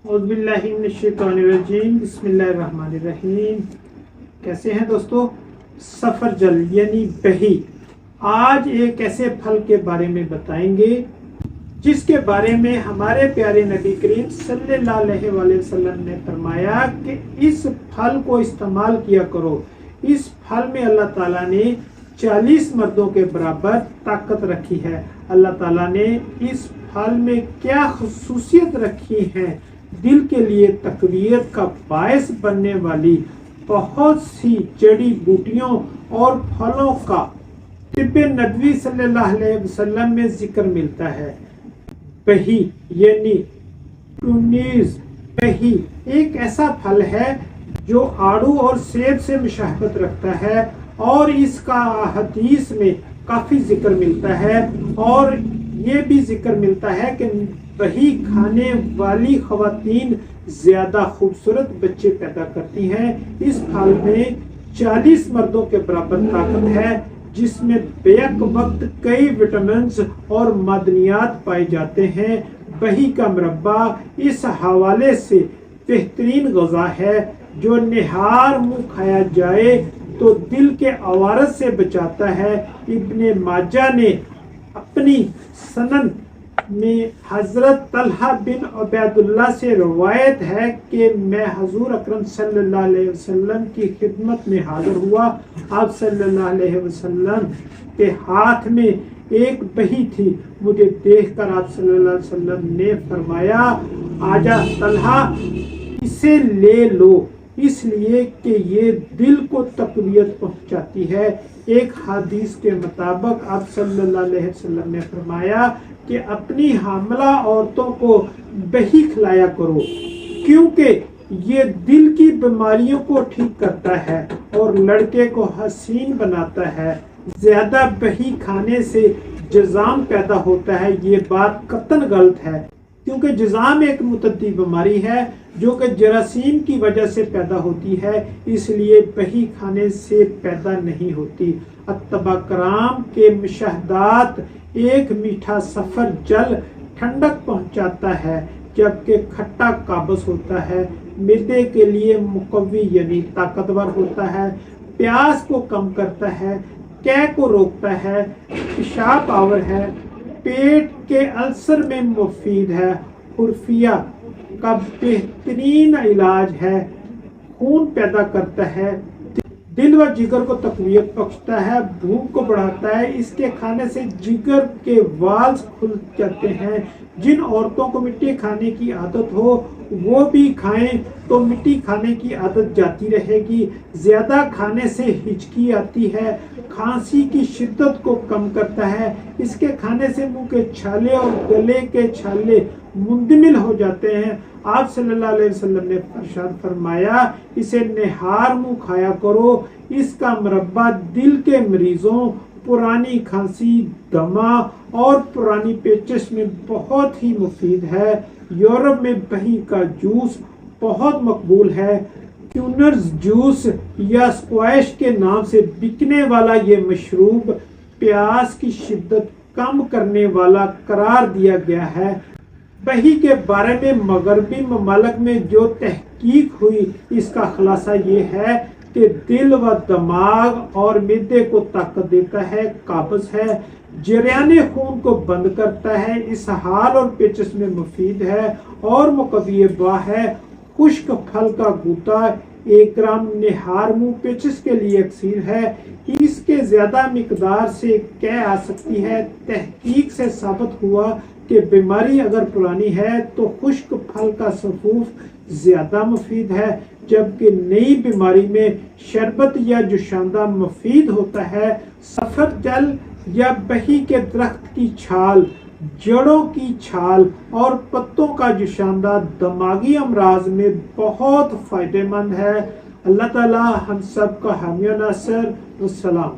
اعوذ باللہ من الشیطان الرجیم بسم اللہ الرحمن الرحیم۔ کیسے ہیں دوستو؟ سفرجل یعنی بہی آج ایک ایسے پھل کے بارے میں بتائیں گے جس کے بارے میں ہمارے پیارے نبی کریم صلی اللہ علیہ وآلہ وسلم نے فرمایا کہ اس پھل کو استعمال کیا کرو۔ اس پھل میں اللہ تعالیٰ نے 40 مردوں کے برابر طاقت رکھی ہے۔ اللہ تعالیٰ نے اس پھل میں کیا خصوصیت رکھی ہے؟ دل کے لیے تقویت کا باعث بننے والی بہت سی جڑی بوٹیوں اور پھلوں کا طب نبوی صلی اللہ علیہ وسلم میں ذکر ملتا ہے۔ بہی یعنی ٹونیز بہی ایک ایسا پھل ہے جو آڑو اور سیب سے مشابہت رکھتا ہے اور اس کا حدیث میں کافی ذکر ملتا ہے، اور یہ بھی ذکر ملتا ہے کہ بہی کھانے والی خواتین زیادہ خوبصورت بچے پیدا کرتی ہیں۔ اس پھل میں 40 مردوں کے برابر طاقت ہے، جس میں بیک وقت کئی وٹامنز اور معدنیات پائے جاتے ہیں۔ بہی کا مربع اس حوالے سے بہترین غذا ہے جو نہار منہ کھایا جائے تو دل کے عوارض سے بچاتا ہے۔ ابن ماجہ نے اپنی سنن میں حضرت طلحہ بن عبید اللہ سے روایت ہے کہ میں حضور اکرم صلی اللہ علیہ وسلم کی خدمت میں حاضر ہوا۔ آپ صلی اللہ علیہ وسلم کے ہاتھ میں ایک بہی تھی۔ مجھے دیکھ کر آپ صلی اللہ علیہ وسلم نے فرمایا، آجا طلحہ اسے لے لو، اس لیے کہ یہ دل کو تقویت پہنچاتی ہے۔ ایک حدیث کے مطابق آپ صلی اللہ علیہ وسلم نے فرمایا کہ اپنی حاملہ عورتوں کو بہی کھلایا کرو، کیونکہ یہ دل کی بیماریوں کو ٹھیک کرتا ہے اور لڑکے کو حسین بناتا ہے۔ زیادہ بہی کھانے سے جذام پیدا ہوتا ہے، یہ بات قطعاً غلط ہے، کیونکہ جذام ایک متعدی بیماری ہے جو کہ جراثیم کی وجہ سے پیدا ہوتی ہے، اس لیے بہی کھانے سے پیدا نہیں ہوتی۔ اتباع کرام کے مشاہدات، ایک میٹھا سفرجل ٹھنڈک پہنچاتا ہے جبکہ کھٹا قابض ہوتا ہے، معدے کے لیے مقوی یعنی طاقتور ہوتا ہے، پیاس کو کم کرتا ہے، قے کو روکتا ہے، پیشاب آور ہے، پیٹ کے السر میں مفید ہے، خرفیہ کا بہترین علاج ہے، خون پیدا کرتا ہے، دل و جگر کو تقویت بخشتا ہے، بھوک کو بڑھاتا ہے۔ اس کے کھانے سے جگر کے والز کھل جاتے ہیں۔ جن عورتوں کو مٹی کھانے کی عادت ہو وہ بھی کھائیں تو مٹی کھانے کی عادت جاتی رہے گی۔ زیادہ کھانے سے ہچکی آتی ہے، کھانسی کی شدت کو کم کرتا ہے۔ اس کے کھانے سے منہ کے چھالے اور گلے کے چھالے مندمل ہو جاتے ہیں۔ آپ صلی اللہ علیہ وسلم نے ارشاد فرمایا، اسے نہار منہ کھایا کرو۔ اس کا مربع دل کے مریضوں، پرانی کھانسی، دمہ اور پرانی پیچش میں بہت ہی مفید ہے۔ یورپ میں بہی کا جوس بہت مقبول ہے۔ کیونرز جوس یا اسکواش کے نام سے بکنے والا یہ مشروب پیاس کی شدت کم کرنے والا قرار دیا گیا ہے۔ بہی کے بارے میں مغربی ممالک میں جو تحقیق ہوئی، اس کا خلاصہ یہ ہے کہ دل و دماغ اور معدے کو طاقت دیتا ہے، قابض ہے، جریان خون کو بند کرتا ہے، اسہال اور پیچش میں مفید ہے اور مقوی باہ ہے۔ خشک پھل کا غوطہ 1 گرام نہار منہ پیچش کے لیے اکثیر ہے۔ اس کے زیادہ مقدار سے قے آ سکتی ہے۔ تحقیق سے ثابت ہوا کہ بیماری اگر پرانی ہے تو خشک پھل کا سفوف زیادہ مفید ہے، جبکہ نئی بیماری میں شربت یا جوشاندہ مفید ہوتا ہے۔ سفرجل یا بہی کے درخت کی چھال، جڑوں کی چھال اور پتوں کا جوشاندہ دماغی امراض میں بہت فائدہ مند ہے۔ اللہ تعالی ہم سب کا حامی و ناصر۔ والسلام۔